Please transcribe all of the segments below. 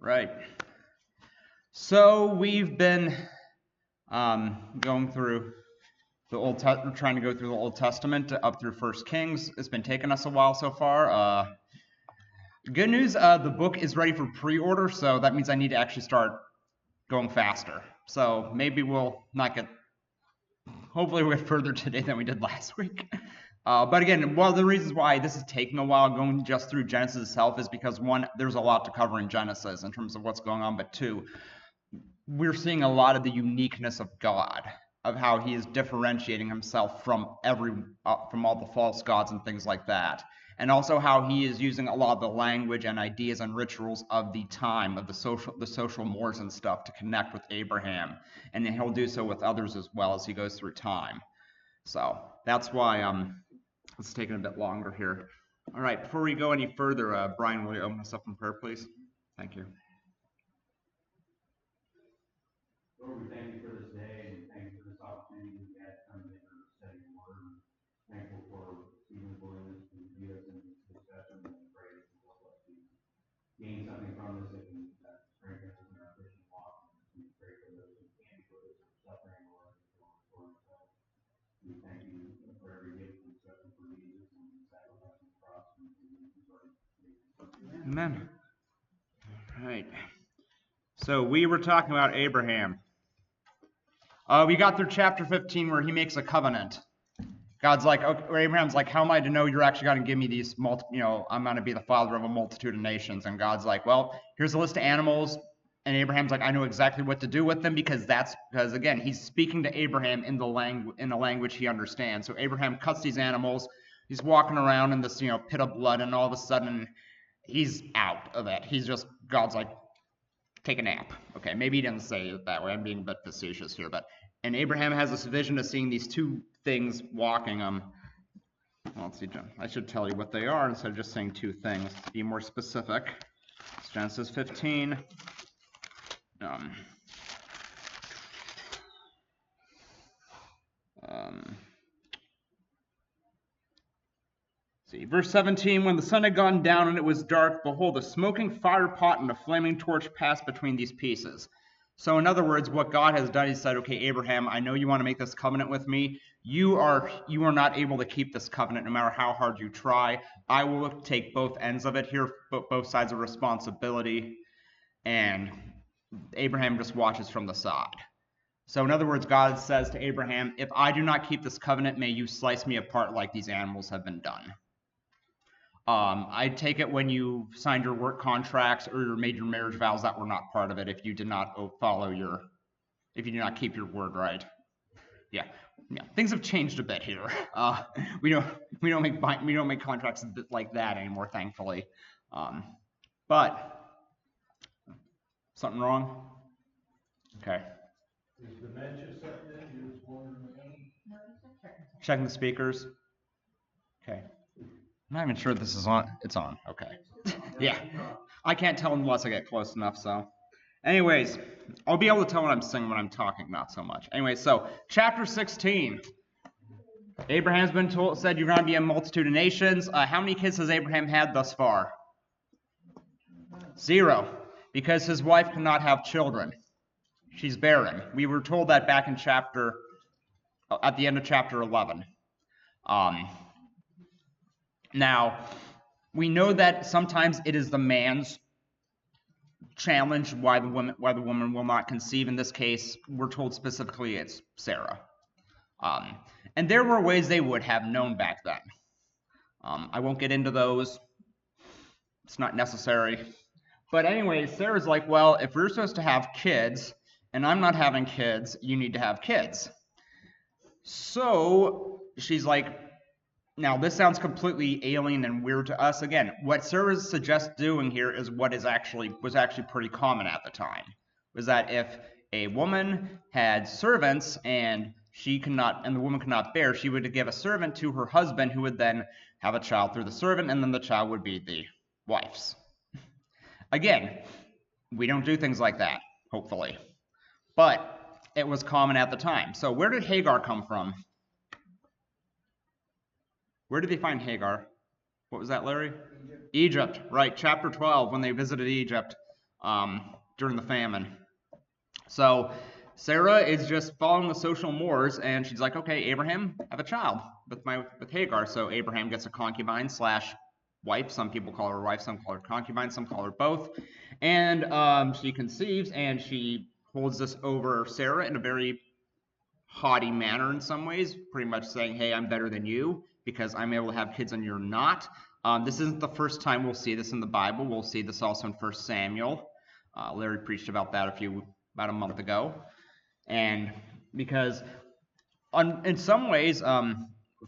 Right. So we've been going through the trying to go through the Old Testament up through 1 Kings. It's been taking us a while so far. Good news, the book is ready for pre-order, so that means I need to actually start going faster. So maybe we'll not get, hopefully we'll get further today than we did last week. But again, one of the reasons why this is taking a while going just through Genesis itself is because one, there's a lot to cover in Genesis in terms of what's going on, but two, we're seeing a lot of the uniqueness of God, of how he is differentiating himself from from all the false gods and things like that. And also how he is using a lot of the language and ideas and rituals of the time, of the social mores and stuff to connect with Abraham. And then he'll do so with others as well as he goes through time. So that's why it's taking a bit longer here. All right, before we go any further, Brian, will you open us up in prayer, please? Thank you. Lord, we thank you for this day, and thank you for this opportunity we had to come together and study your word. Thankful for Stephen's willingness to lead us in this discussion, and pray that you help us to gain something from this that can strengthen us in our Christian walk. We pray for those who can't be with us or suffering, Lord, for themselves. We thank you for every gift and suffering for Jesus and the sacrifice of the cross. Amen. All right. So we were talking about Abraham. We got through chapter 15 where he makes a covenant. God's like, okay, or Abraham's like, how am I to know you're actually going to give me these I'm going to be the father of a multitude of nations. And God's like, well, here's a list of animals. And Abraham's like, I know exactly what to do with them because again, he's speaking to Abraham in a language he understands. So Abraham cuts these animals. He's walking around in this, pit of blood, and all of a sudden he's out of it. God's like, take a nap. Okay, maybe he didn't say it that way. I'm being a bit facetious here, and Abraham has this vision of seeing these two things walking. Well, let's see, I should tell you what they are instead of just saying two things. To be more specific, it's Genesis 15. Verse 17, when the sun had gone down and it was dark, behold, a smoking fire pot and a flaming torch passed between these pieces. So in other words, what God has done, he said, okay, Abraham, I know you want to make this covenant with me. You are not able to keep this covenant no matter how hard you try. I will take both ends of it here, both sides of responsibility. And Abraham just watches from the side. So in other words, God says to Abraham, if I do not keep this covenant, may you slice me apart like these animals have been done. I take it when you signed your work contracts or made your marriage vows, that were not part of it if you did not if you did not keep your word, right? Yeah. Things have changed a bit here. We don't make contracts like that anymore, thankfully. But something wrong? Okay. Is dementia setting in? You was wondering checking the speakers. Okay. I'm not even sure this is on. It's on. Okay. Yeah. I can't tell unless I get close enough, so. Anyways, I'll be able to tell when I'm singing when I'm talking, not so much. Anyway, so chapter 16. Abraham's been said you're going to be a multitude of nations. How many kids has Abraham had thus far? 0. Because his wife cannot have children. She's barren. We were told that back in at the end of chapter 11. Now, we know that sometimes it is the man's challenge why the woman will not conceive. In this case, we're told specifically it's Sarah. And there were ways they would have known back then. I won't get into those. It's not necessary. But anyway, Sarah's like, well, if we're supposed to have kids, and I'm not having kids, you need to have kids. So she's like, now this sounds completely alien and weird to us. Again, what Sarah suggests doing here is what was actually pretty common at the time. Was that if a woman had servants and the woman could not bear, she would give a servant to her husband who would then have a child through the servant, and then the child would be the wife's. Again, we don't do things like that, hopefully. But it was common at the time. So where did Hagar come from? Where did they find Hagar? What was that, Larry? Egypt, right, chapter 12, when they visited Egypt. during the famine. So Sarah is just following the social mores, and she's like, okay, Abraham, have a child with Hagar. So Abraham gets a concubine slash wife. Some people call her wife, some call her concubine, some call her both. And she conceives, and she holds this over Sarah in a very haughty manner in some ways, pretty much saying, hey, I'm better than you because I'm able to have kids and you're not. This isn't the first time we'll see this in the Bible. We'll see this also in 1 Samuel. Larry preached about that about a month ago. And because in some ways,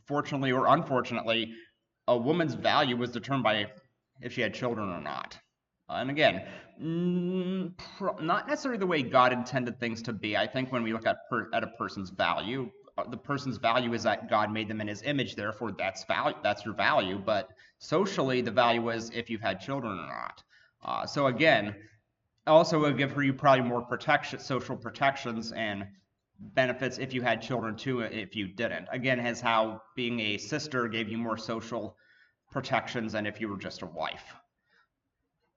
fortunately or unfortunately, a woman's value was determined by if she had children or not. And again, not necessarily the way God intended things to be. I think when we look at a person's value, the person's value is that God made them in his image, therefore that's your value. But socially, the value is if you've had children or not. So again, also it would give you probably more social protections and benefits if you had children too, if you didn't. Again, as how being a sister gave you more social protections than if you were just a wife.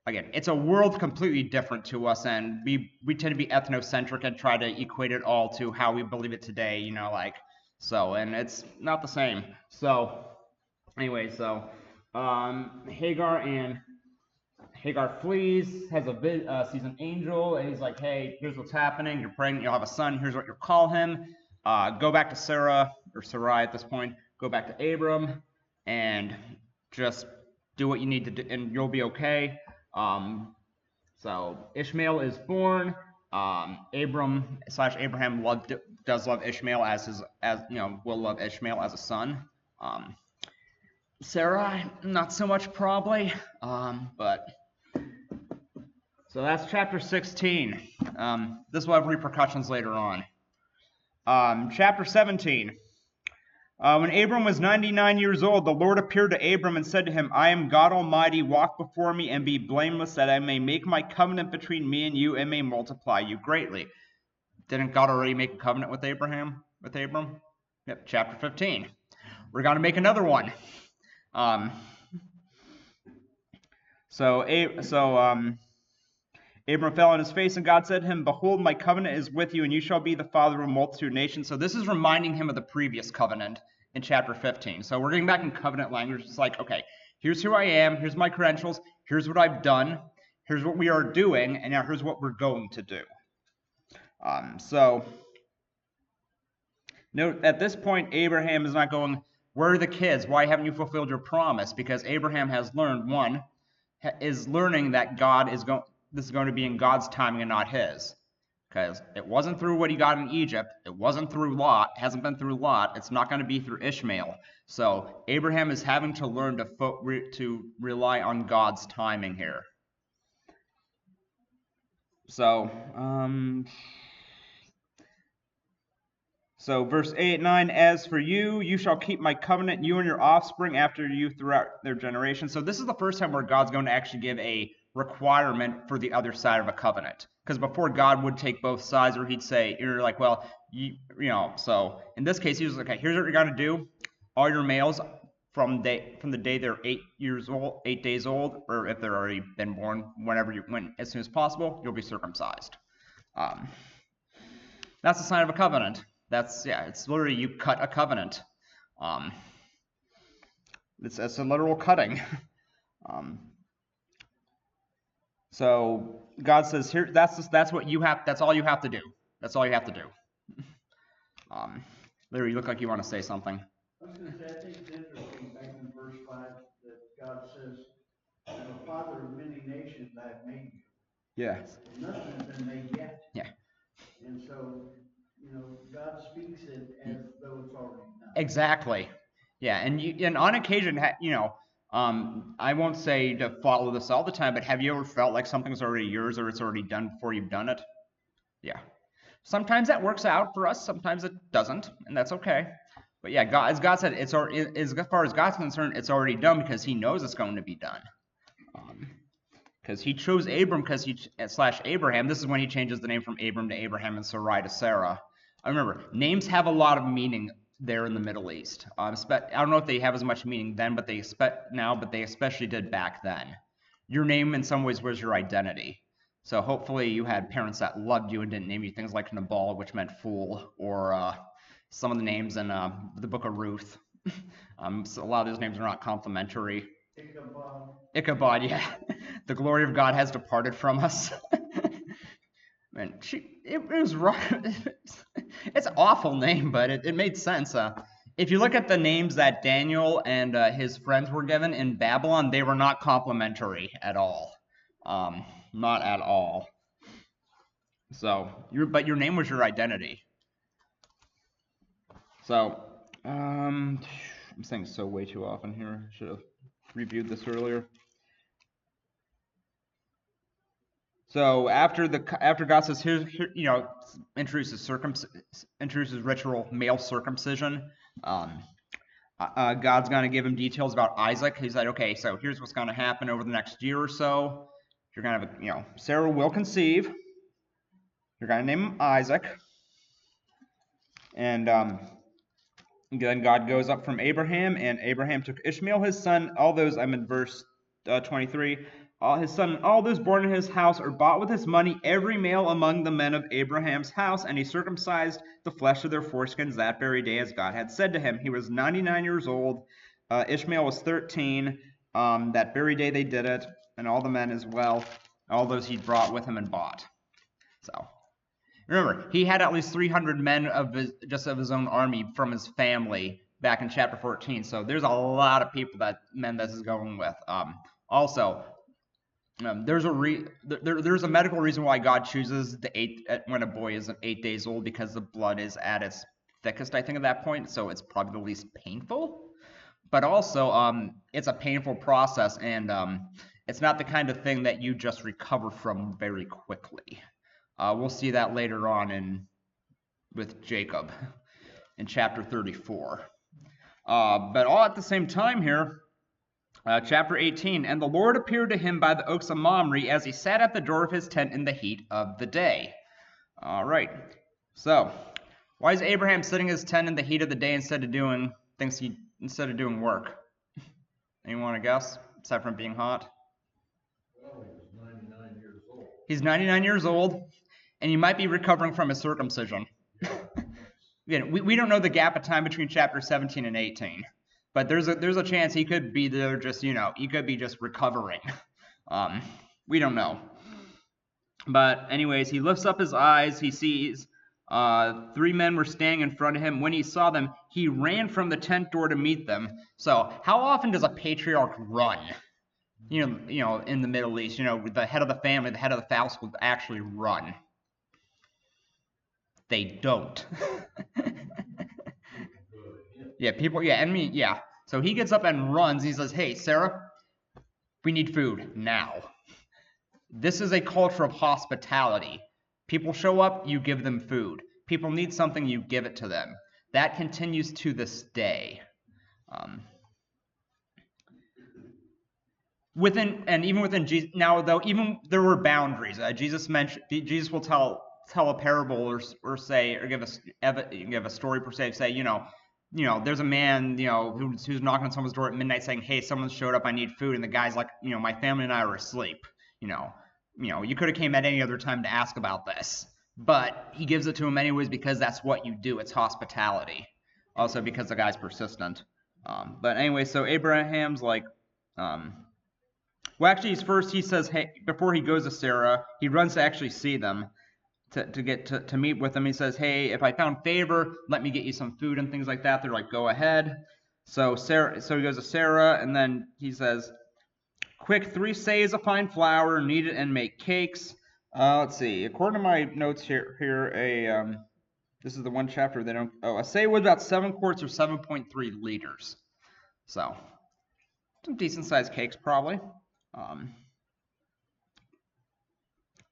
Again, it's a world completely different to us, and we tend to be ethnocentric and try to equate it all to how we believe it today, and it's not the same. So anyway, Hagar flees, sees an angel, and he's like, hey, here's what's happening. You're pregnant, you'll have a son. Here's what you'll call him. Go back to Sarah, or Sarai at this point. Go back to Abram, and just do what you need to do, and you'll be okay. So Ishmael is born. Abraham does love Ishmael will love Ishmael as a son. Sarah, not so much probably, but so that's chapter 16. This will have repercussions later on. Chapter 17. When Abram was 99 years old, the Lord appeared to Abram and said to him, I am God Almighty, walk before me and be blameless, that I may make my covenant between me and you and may multiply you greatly. Didn't God already make a covenant with Abram? Yep, chapter 15. We're going to make another one. Abram fell on his face, and God said to him, behold, my covenant is with you, and you shall be the father of a multitude of nations. So this is reminding him of the previous covenant in chapter 15. So we're getting back in covenant language. It's like, okay, here's who I am, here's my credentials, here's what I've done, here's what we are doing, and now here's what we're going to do. Note, at this point, Abraham is not going, where are the kids? Why haven't you fulfilled your promise? Because Abraham has learned, learning that this is going to be in God's timing and not his. Because it wasn't through what he got in Egypt. It wasn't through Lot. It hasn't been through Lot. It's not going to be through Ishmael. So Abraham is having to learn to rely on God's timing here. So verse 8-9, as for you, you shall keep my covenant, you and your offspring after you throughout their generations. So this is the first time where God's going to actually give a requirement for the other side of a covenant. Because before, God would take both sides, or he'd say, you're like, well, so in this case, he was like, okay, here's what you're going to do. All your males from the day they're 8 days old, or if they're already been born, as soon as possible, you'll be circumcised. That's a sign of a covenant. It's literally you cut a covenant. It's a literal cutting. So God says here, that's what you have. That's all you have to do. That's all you have to do. Larry, you look like you want to say something. I was going to say, I think it's interesting back in verse 5 that God says, Father of many nations I have made you. Yes. Nothing has been made yet. Yeah. And so, God speaks it as though it's already done. Exactly. Yeah, and on occasion, I won't say to follow this all the time, but have you ever felt like something's already yours or it's already done before you've done it? Yeah. Sometimes that works out for us, sometimes it doesn't, and that's okay. But yeah, as God said, as far as God's concerned, it's already done because he knows it's going to be done. Because he chose Abram / Abraham. This is when he changes the name from Abram to Abraham and Sarai to Sarah. I remember, names have a lot of meaning there in the Middle East. I don't know if they have as much meaning then, but they especially did back then. Your name in some ways was your identity. So hopefully you had parents that loved you and didn't name you things like Nabal, which meant fool, or some of the names in the book of Ruth. So a lot of those names are not complimentary. Ichabod. Ichabod, yeah. The glory of God has departed from us. Man, it was rough. It's an awful name, but it made sense. If you look at the names that Daniel and his friends were given in Babylon, they were not complimentary at all. Not at all. So, but your name was your identity. So, I'm saying so way too often here. I should have reviewed this earlier. So after God says here introduces ritual male circumcision, God's going to give him details about Isaac. He's like, okay, so here's what's going to happen over the next year or so. You're going to have, Sarah will conceive. You're going to name him Isaac, and then God goes up from Abraham, and Abraham took Ishmael his son. All those, I'm in verse 23. His son, all those born in his house are bought with his money, every male among the men of Abraham's house, and he circumcised the flesh of their foreskins that very day, as God had said to him. He was 99 years old. Ishmael was 13. That very day they did it, and all the men as well, all those he brought with him and bought. So remember, he had at least 300 men of his own army from his family back in chapter 14. So there's a lot of people this is going with. Also, there's a medical reason why God chooses when a boy is 8 days old, because the blood is at its thickest, I think, at that point. So it's probably the least painful. But also, it's a painful process, and it's not the kind of thing that you just recover from very quickly. We'll see that later on with Jacob in chapter 34. But all at the same time here, chapter 18, and the Lord appeared to him by the oaks of Mamre as he sat at the door of his tent in the heat of the day. All right. So, why is Abraham sitting in his tent in the heat of the day instead of doing work? Anyone want to guess? Aside from being hot? Well, he was 99 years old. He's 99 years old, and he might be recovering from his circumcision. Again, we don't know the gap of time between chapter 17 and 18, but there's a chance he could be there just, he could be just recovering. We don't know. But anyways, he lifts up his eyes. He sees 3 men were standing in front of him. When he saw them, he ran from the tent door to meet them. So how often does a patriarch run? In the Middle East, the head of the family, the head of the house will actually run. They don't. Yeah. So he gets up and runs. He says, hey, Sarah, we need food now. This is a culture of hospitality. People show up, you give them food. People need something, you give it to them. That continues to this day. Even within Jesus, now though, even there were boundaries. Jesus will tell a parable or give a story per se. Say, there's a man, who's knocking on someone's door at midnight saying, hey, someone showed up, I need food, and the guy's like, my family and I are asleep. You could have came at any other time to ask about this, but he gives it to him anyways because that's what you do. It's hospitality. Also because the guy's persistent. But anyway, so Abraham's like, he says, hey, before he goes to Sarah, he runs to actually see them, to meet with them. He says, hey, if I found favor, let me get you some food and things like that. They're like, go ahead. So he goes to Sarah, and then he says, quick, 3 seahs of fine flour, knead it and make cakes. Let's see. According to my notes here, this is the one chapter they don't. A seah was about 7 quarts or 7.3 liters. So some decent sized cakes probably.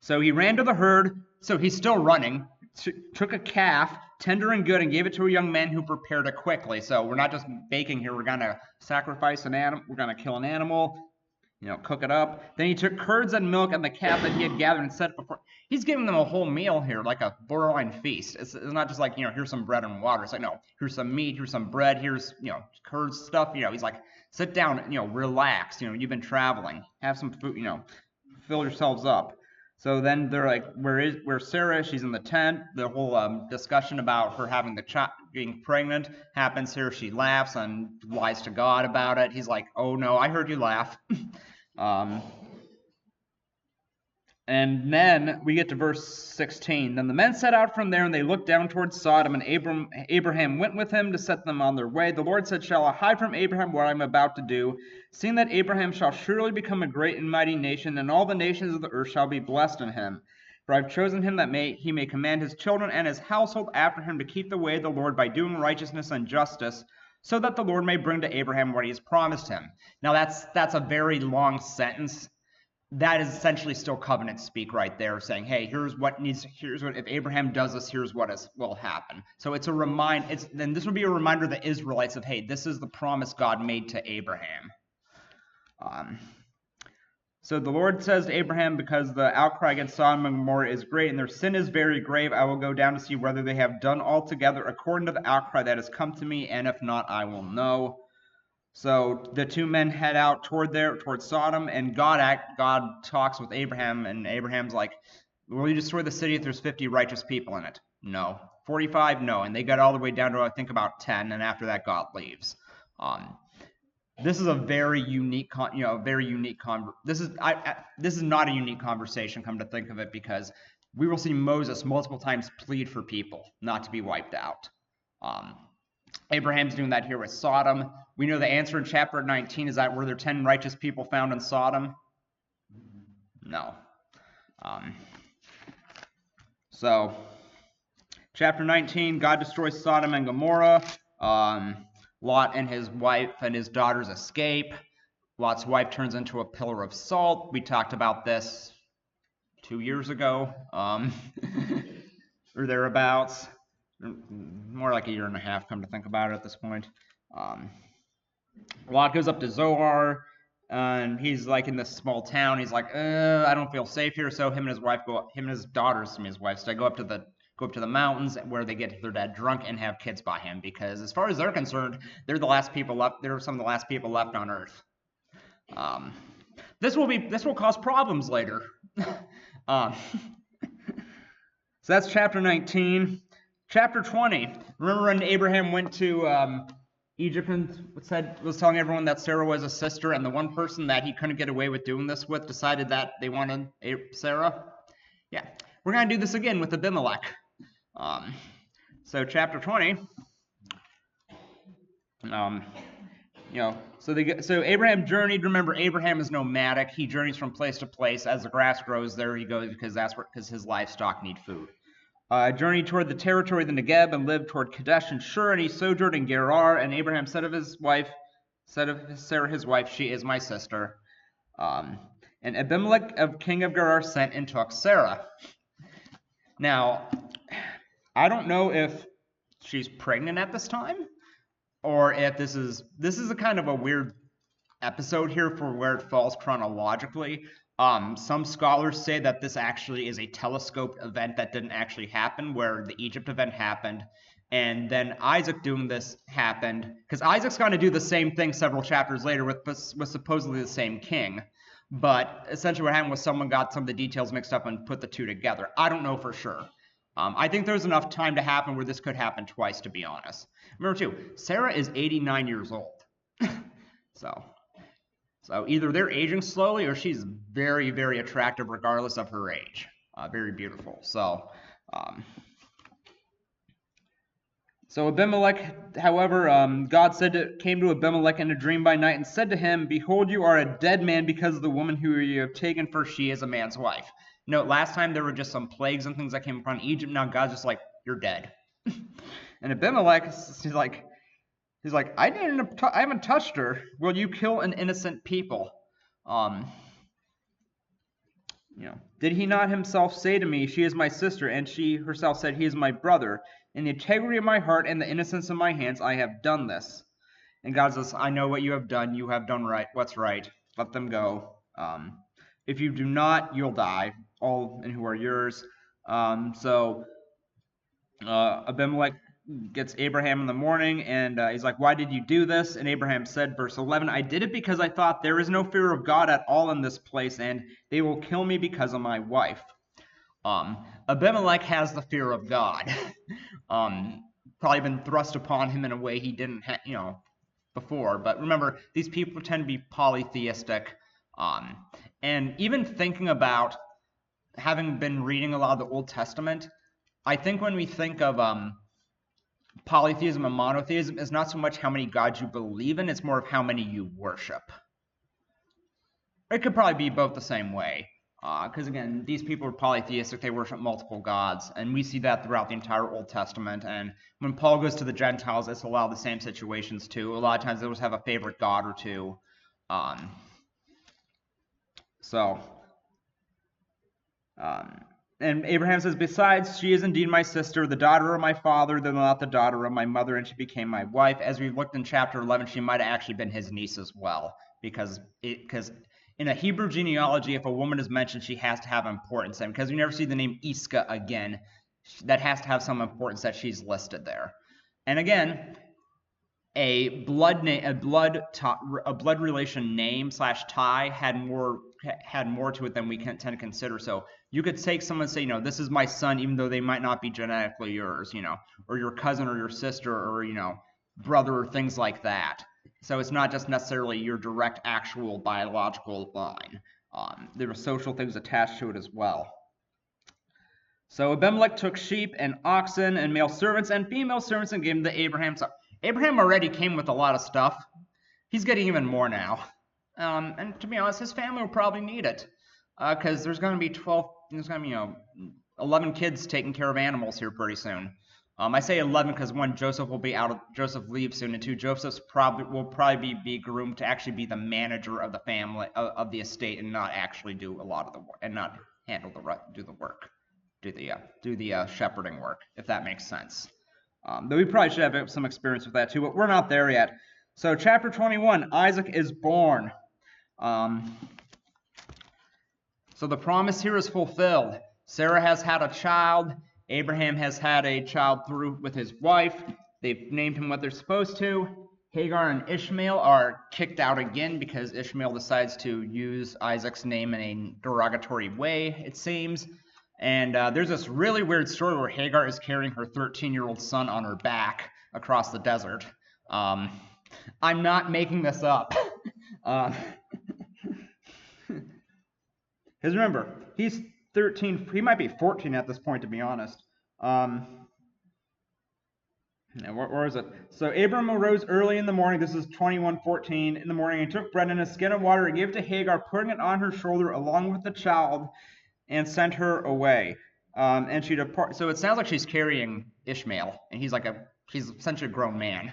So he ran to the herd. So he's still running. Took a calf, tender and good, and gave it to a young man who prepared it quickly. So we're not just baking here. We're gonna sacrifice an animal. We're gonna kill an animal. Cook it up. Then he took curds and milk and the calf that he had gathered and set before. He's giving them a whole meal here, like a borderline feast. It's not just like, here's some bread and water. It's like, no, here's some meat, here's some bread, here's, curds stuff. He's like, sit down, relax. You've been traveling. Have some food, fill yourselves up. So then they're like, where's Sarah? She's in the tent. The whole discussion about her having the child, being pregnant happens here. She laughs and lies to God about it. He's like, oh no, I heard you laugh. And then we get to verse 16. Then the men set out from there, and they looked down towards Sodom, and Abraham went with him to set them on their way. The Lord said, shall I hide from Abraham what I am about to do? Seeing that Abraham shall surely become a great and mighty nation, and all the nations of the earth shall be blessed in him. For I have chosen him that he may command his children and his household after him to keep the way of the Lord by doing righteousness and justice, so that the Lord may bring to Abraham what he has promised him. Now that's a very long sentence. That is essentially still covenant speak right there, saying, hey, here's what if Abraham does this, here's what will happen. So it's a then this would be a reminder to the Israelites of, hey, this is the promise God made to Abraham. So the Lord says to Abraham, because the outcry against Sodom and Gomorrah is great and their sin is very grave, I will go down to see whether they have done altogether according to the outcry that has come to me, and if not, I will know. So the two men head out toward Sodom, and God talks with Abraham, and Abraham's like, will you destroy the city if there's 50 righteous people in it? No. 45? No. And they got all the way down to, I think, about 10, and after that, God leaves. This is a very unique, this is not a unique conversation, come to think of it, because we will see Moses multiple times plead for people not to be wiped out. Abraham's doing that here with Sodom. We know the answer in chapter 19 is that were there 10 righteous people found in Sodom? No. So, chapter 19, God destroys Sodom and Gomorrah. Lot and his wife and his daughters escape. Lot's wife turns into a pillar of salt. We talked about this 2 years ago, or thereabouts. More like a year and a half, come to think about it at this point. Lot goes up to Zoar, and he's like in this small town. He's like, I don't feel safe here. So him and his daughters, his wife, so they go up to the mountains where they get their dad drunk and have kids by him, because as far as they're concerned, they're the last people left. They're some of the last people left on Earth. This will cause problems later. So that's chapter 19. Chapter 20. Remember when Abraham went to Egypt and was telling everyone that Sarah was a sister, and the one person that he couldn't get away with doing this with decided that they wanted Sarah? Yeah. We're going to do this again with Abimelech. So chapter 20. So Abraham journeyed. Remember, Abraham is nomadic. He journeys from place to place. As the grass grows, there he goes, because his livestock need food. Journeyed toward the territory of the Negeb and lived toward Kadesh and Shur, and he sojourned in Gerar. And Abraham said of Sarah his wife, she is my sister. And Abimelech, king of Gerar, sent and took Sarah. Now, I don't know if she's pregnant at this time, or if this is a kind of a weird episode here for where it falls chronologically. Some scholars say that this actually is a telescoped event that didn't actually happen, where the Egypt event happened, and then Isaac doing this happened, because Isaac's going to do the same thing several chapters later with supposedly the same king. But essentially what happened was someone got some of the details mixed up and put the two together. I don't know for sure. I think there's enough time to happen where this could happen twice, to be honest. Remember, too, Sarah is 89 years old. So either they're aging slowly, or she's very, very attractive regardless of her age. Very beautiful. So Abimelech, however, God came to Abimelech in a dream by night and said to him, behold, you are a dead man because of the woman who you have taken, for she is a man's wife. Note, last time there were just some plagues and things that came upon Egypt. Now God's just like, you're dead. And Abimelech, he's like, I haven't touched her. Will you kill an innocent people? Did he not himself say to me, she is my sister, and she herself said, he is my brother? In the integrity of my heart and the innocence of my hands, I have done this. And God says, I know what you have done. You have done right. What's right? Let them go. If you do not, you'll die, all and who are yours. Abimelech gets Abraham in the morning, and he's like, why did you do this? And Abraham said, verse 11, I did it because I thought there is no fear of God at all in this place, and they will kill me because of my wife. Abimelech has the fear of God. Probably been thrust upon him in a way he didn't, before. But remember, these people tend to be polytheistic. And even thinking about having been reading a lot of the Old Testament, I think when we think of polytheism and monotheism, it's not so much how many gods you believe in, it's more of how many you worship. It could probably be both the same way. Because again, these people are polytheistic, they worship multiple gods, and we see that throughout the entire Old Testament. And when Paul goes to the Gentiles, it's a lot of the same situations too. A lot of times they always have a favorite god or two. And Abraham says, besides, she is indeed my sister, the daughter of my father, though not the daughter of my mother, and she became my wife. As we looked in chapter 11, she might have actually been his niece as well, because in a Hebrew genealogy, if a woman is mentioned, she has to have importance. And because we never see the name Iska again, that has to have some importance that she's listed there. And again, a blood relation name / tie had more to it than we can tend to consider. So you could take someone and say, this is my son, even though they might not be genetically yours, or your cousin or your sister or, brother or things like that. So it's not just necessarily your direct actual biological line. There were social things attached to it as well. So Abimelech took sheep and oxen and male servants and female servants and gave them to Abraham. So Abraham already came with a lot of stuff. He's getting even more now. And to be honest, his family will probably need it. Because there's going to be 11 kids taking care of animals here pretty soon. I say 11 because one, Joseph will be out. Joseph leaves soon, and two, Joseph will probably be groomed to actually be the manager of the family of the estate, and not actually do a lot of the work, and not do the shepherding work, if that makes sense. Though we probably should have some experience with that too, but we're not there yet. So chapter 21, Isaac is born. So the promise here is fulfilled. Sarah has had a child. Abraham has had a child with his wife. They've named him what they're supposed to. Hagar and Ishmael are kicked out again because Ishmael decides to use Isaac's name in a derogatory way, it seems. And there's this really weird story where Hagar is carrying her 13-year-old son on her back across the desert. I'm not making this up. Because remember, he's 13, he might be 14 at this point, to be honest. Where is it? So Abram arose early in the morning, this is 21:14 in the morning, and took bread and a skin of water and gave it to Hagar, putting it on her shoulder along with the child, and sent her away. And she departed. So it sounds like she's carrying Ishmael, and he's essentially a grown man.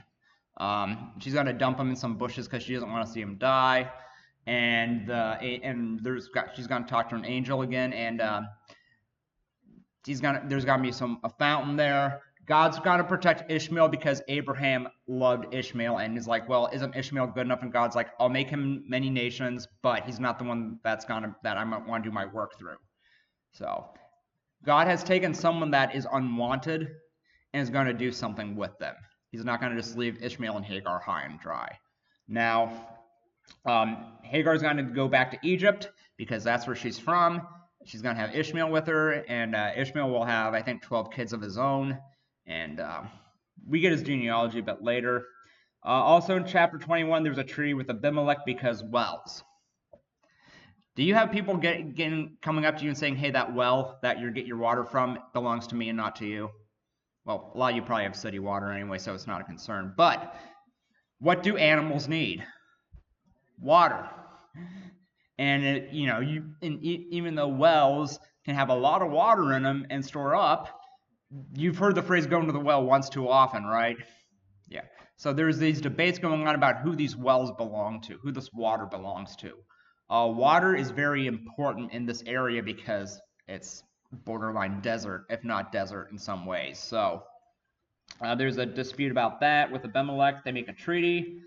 She's going to dump him in some bushes because she doesn't want to see him die. And she's going to talk to an angel again, and there's going to be a fountain there. God's got to protect Ishmael because Abraham loved Ishmael, and is like, well, isn't Ishmael good enough? And God's like, I'll make him many nations, but he's not the one that I might want to do my work through. So God has taken someone that is unwanted and is going to do something with them. He's not going to just leave Ishmael and Hagar high and dry. Now, Hagar's going to go back to Egypt because that's where she's from. She's going to have Ishmael with her, and Ishmael will have, I think, 12 kids of his own. And we get his genealogy a bit later. Also in chapter 21, there's a treaty with Abimelech because wells. Do you have people coming up to you and saying, hey, that well that you get your water from belongs to me and not to you? Well, a lot of you probably have city water anyway, so it's not a concern. But what do animals need? Water. And even though wells can have a lot of water in them and store up, you've heard the phrase going to the well once too often, right? Yeah. So there's these debates going on about who these wells belong to, who this water belongs to. Water is very important in this area because it's borderline desert, if not desert in some ways. So there's a dispute about that with Abimelech. They make a treaty.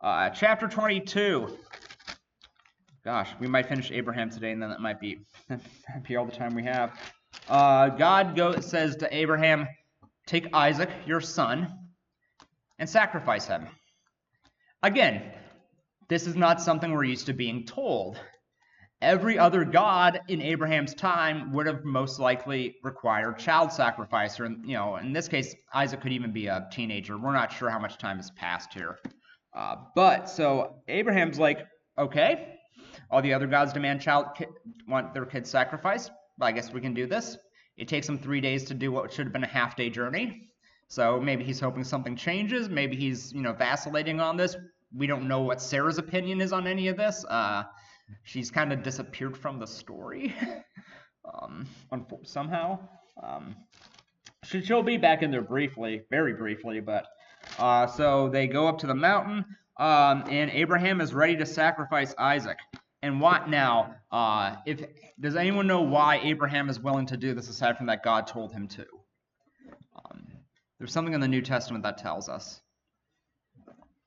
Chapter 22. Gosh, we might finish Abraham today, and then that might be all the time we have. God says to Abraham, take Isaac, your son, and sacrifice him. Again, this is not something we're used to being told. Every other god in Abraham's time would have most likely required child sacrifice, or in this case, Isaac could even be a teenager. We're not sure how much time has passed here. But so Abraham's like, okay, all the other gods want their kids sacrificed. I guess we can do this. It takes him 3 days to do what should have been a half-day journey. So maybe he's hoping something changes. Maybe he's vacillating on this. We don't know what Sarah's opinion is on any of this. She's kind of disappeared from the story somehow. She'll be back in there briefly, very briefly, but so they go up to the mountain, and Abraham is ready to sacrifice Isaac. And what now? Does anyone know why Abraham is willing to do this aside from that God told him to? There's something in the New Testament that tells us.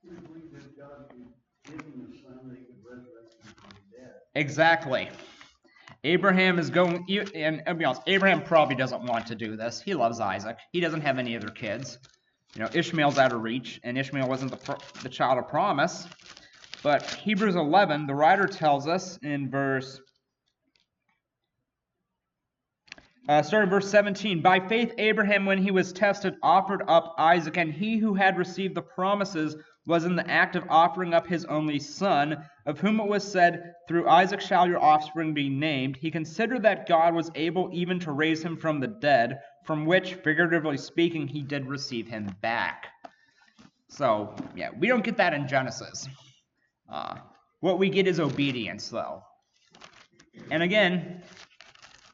We believe that God could give him a son that could resurrect him from the dead. Exactly. Abraham is going, and I'll be honest, Abraham probably doesn't want to do this. He loves Isaac. He doesn't have any other kids. Ishmael's out of reach, and Ishmael wasn't the child of promise. But Hebrews 11, the writer tells us in starting verse 17, by faith Abraham, when he was tested, offered up Isaac, and he who had received the promises was in the act of offering up his only son, of whom it was said, through Isaac shall your offspring be named. He considered that God was able even to raise him from the dead, from which, figuratively speaking, he did receive him back. So, yeah, we don't get that in Genesis. What we get is obedience, though. And again,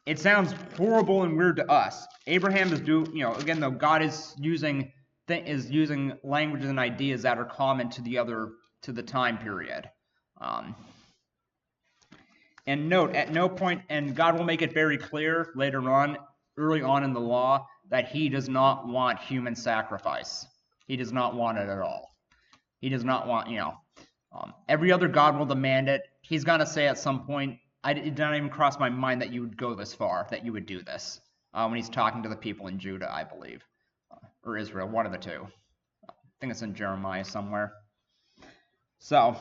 it sounds horrible and weird to us. Abraham is again, though God is using languages and ideas that are common to the time period. And note, at no point, and God will make it very clear later on, early on in the law, that he does not want human sacrifice. He does not want it at all. He does not want, every other god will demand it. He's going to say at some point, it did not even cross my mind that you would go this far, that you would do this, when he's talking to the people in Judah, I believe, or Israel, one of the two. I think it's in Jeremiah somewhere. So,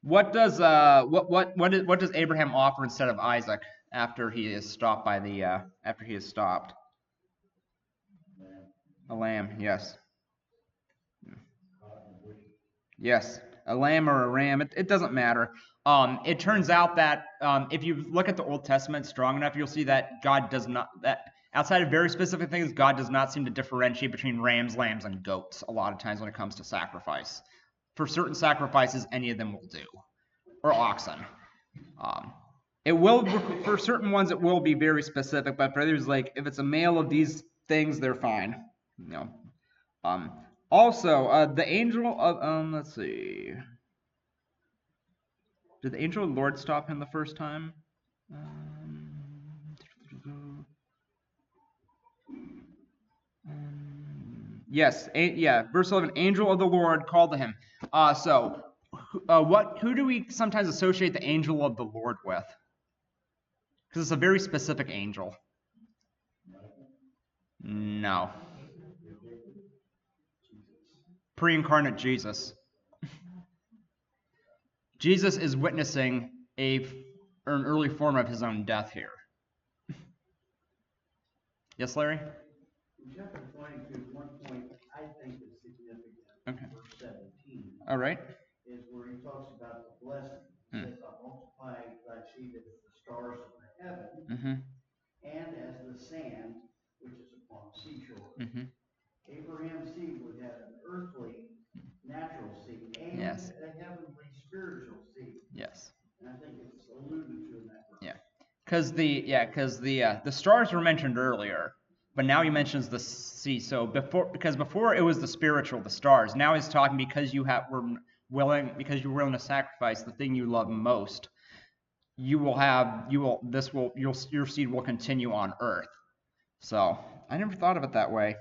what does Abraham offer instead of Isaac after he is stopped by a lamb? Yes. Yes, a lamb or a ram. It doesn't matter. It turns out that if you look at the Old Testament strong enough, you'll see that God does not, that outside of very specific things, God does not seem to differentiate between rams, lambs, and goats a lot of times when it comes to sacrifice. For certain sacrifices, any of them will do, or oxen. It will, for certain ones, it will be very specific, but for others, like if it's a male of these things, they're fine. Also, the angel of let's see. Did the angel of the Lord stop him the first time? Yes, verse 11, angel of the Lord called to him. Who do we sometimes associate the angel of the Lord with? Because it's a very specific angel. No. Pre-incarnate Jesus. Jesus is witnessing an early form of his own death here. Yes, Larry? Chapter 22, one point I think is significant. Okay. Verse 17. All right. Is where he talks about the blessing. He says, I'll multiply thy seed as the stars of the heaven, and as the sand which is upon the seashore. Abraham's seed would have an earthly, natural seed, and a heavenly, spiritual seed. Yes. And I think it's alluded to in that verse. Yeah. Because the stars were mentioned earlier, but now he mentions the sea. So before it was the spiritual, the stars. Now he's talking because you're willing to sacrifice the thing you love most. Your seed will continue on earth. So I never thought of it that way.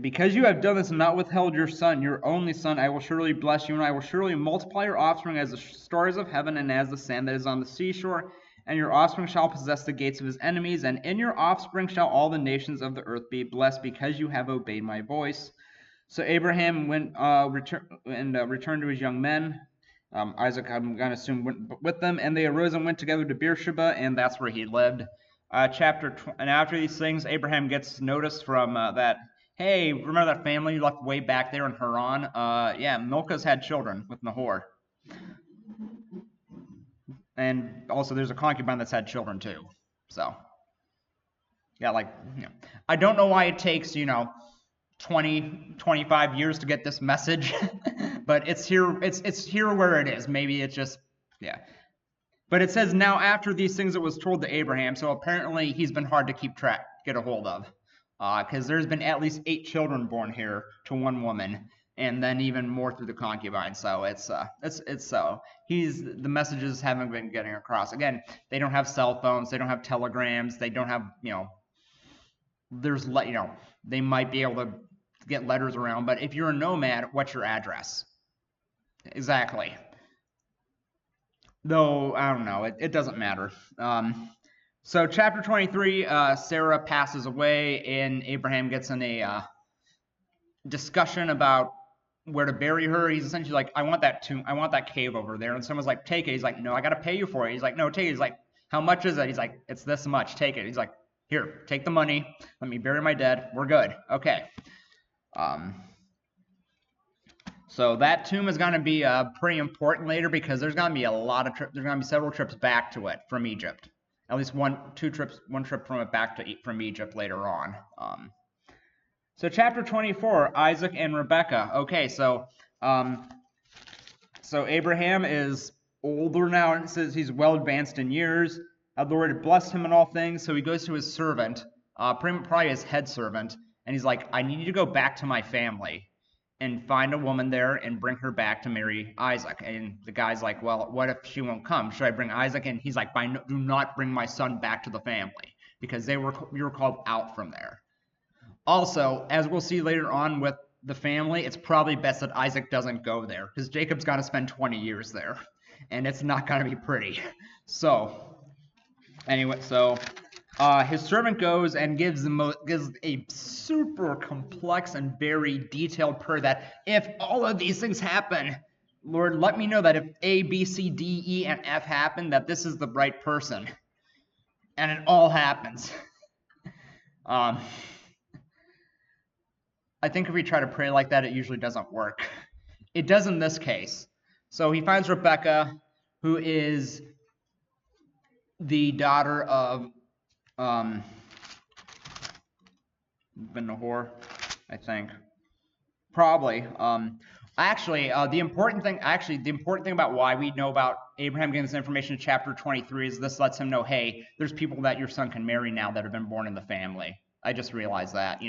Because you have done this and not withheld your son, your only son, I will surely bless you, and I will surely multiply your offspring as the stars of heaven and as the sand that is on the seashore, and your offspring shall possess the gates of his enemies, and in your offspring shall all the nations of the earth be blessed, because you have obeyed my voice. So Abraham returned to his young men. Isaac, I'm going to assume, went with them, and they arose and went together to Beersheba, and that's where he lived. And after these things, Abraham gets notice from that, hey, remember that family you left way back there in Haran? Yeah, Milcah's had children with Nahor. And also there's a concubine that's had children too. So, yeah, I don't know why it takes, 20, 25 years to get this message, but it's here where it is. Maybe it's just, yeah. But it says, now after these things it was told to Abraham, so apparently he's been hard to get a hold of, because there's been at least 8 children born here to one woman, and then even more through the concubine. So the messages haven't been getting across. Again, they don't have cell phones, they don't have telegrams, they don't have, they might be able to get letters around, but if you're a nomad, what's your address? Exactly. Though, I don't know, it doesn't matter. So chapter 23, Sarah passes away, and Abraham gets in a discussion about where to bury her. He's essentially like, I want that cave over there. And someone's like, take it. He's like, no, I got to pay you for it. He's like, no, take it. He's like, how much is it? He's like, it's this much, take it. He's like, here, take the money. Let me bury my dead. We're good. Okay. So that tomb is going to be pretty important later, because there's going to be there's going to be several trips back to it from Egypt. At least one trip from it back from Egypt later on. So chapter 24, Isaac and Rebekah. Okay, so Abraham is older now, and it says he's well advanced in years. The Lord had blessed him in all things, so he goes to his servant, probably his head servant, and he's like, I need you to go back to my family and find a woman there and bring her back to marry Isaac. And the guy's like, well, what if she won't come? Should I bring Isaac? And he's like, do not bring my son back to the family, because you were called out from there. Also, as we'll see later on with the family, it's probably best that Isaac doesn't go there, because Jacob's got to spend 20 years there, and it's not going to be pretty. So, anyway, his servant goes and gives a super complex and very detailed prayer that if all of these things happen, Lord, let me know that if A, B, C, D, E, and F happen, that this is the right person. And it all happens. I think if we try to pray like that, it usually doesn't work. It does in this case. So he finds Rebekah, who is the daughter of Ben Nahor, I think. Probably. The important thing about why we know about Abraham getting this information in chapter 23 is this lets him know, hey, there's people that your son can marry now that have been born in the family. I just realized that,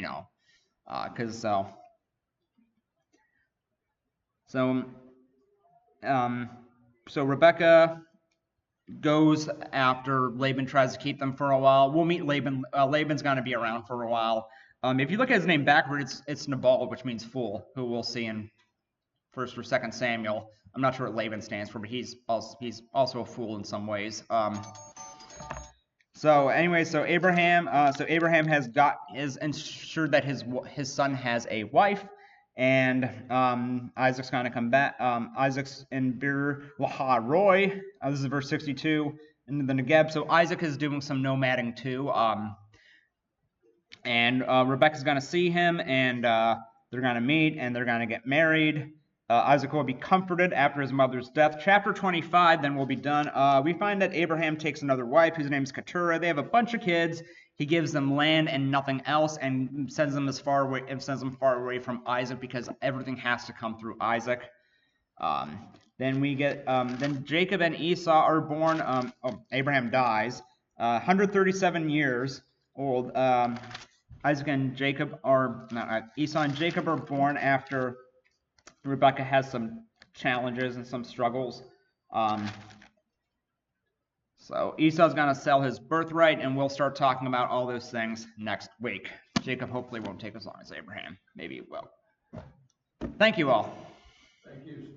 So Rebekah goes after Laban tries to keep them for a while. We'll meet Laban. Laban's going to be around for a while. If you look at his name backwards, it's Nabal, which means fool, who we'll see in 1st or 2nd Samuel. I'm not sure what Laban stands for, but he's also a fool in some ways. Abraham has ensured that his son has a wife, and Isaac's going to come back. Isaac's in Bir Lahai-roi. This is verse 62 in the Negeb. So Isaac is doing some nomading too. Rebekah's going to see him, and they're going to meet, and they're going to get married. Isaac will be comforted after his mother's death. Chapter 25, then we'll be done. We find that Abraham takes another wife, whose name is Keturah. They have a bunch of kids. He gives them land and nothing else, and sends them far away from Isaac, because everything has to come through Isaac. Then Jacob and Esau are born. Abraham dies, 137 years old. Esau and Jacob are born after Rebekah has some challenges and some struggles. So Esau's going to sell his birthright, and we'll start talking about all those things next week. Jacob hopefully won't take as long as Abraham. Maybe it will. Thank you all. Thank you.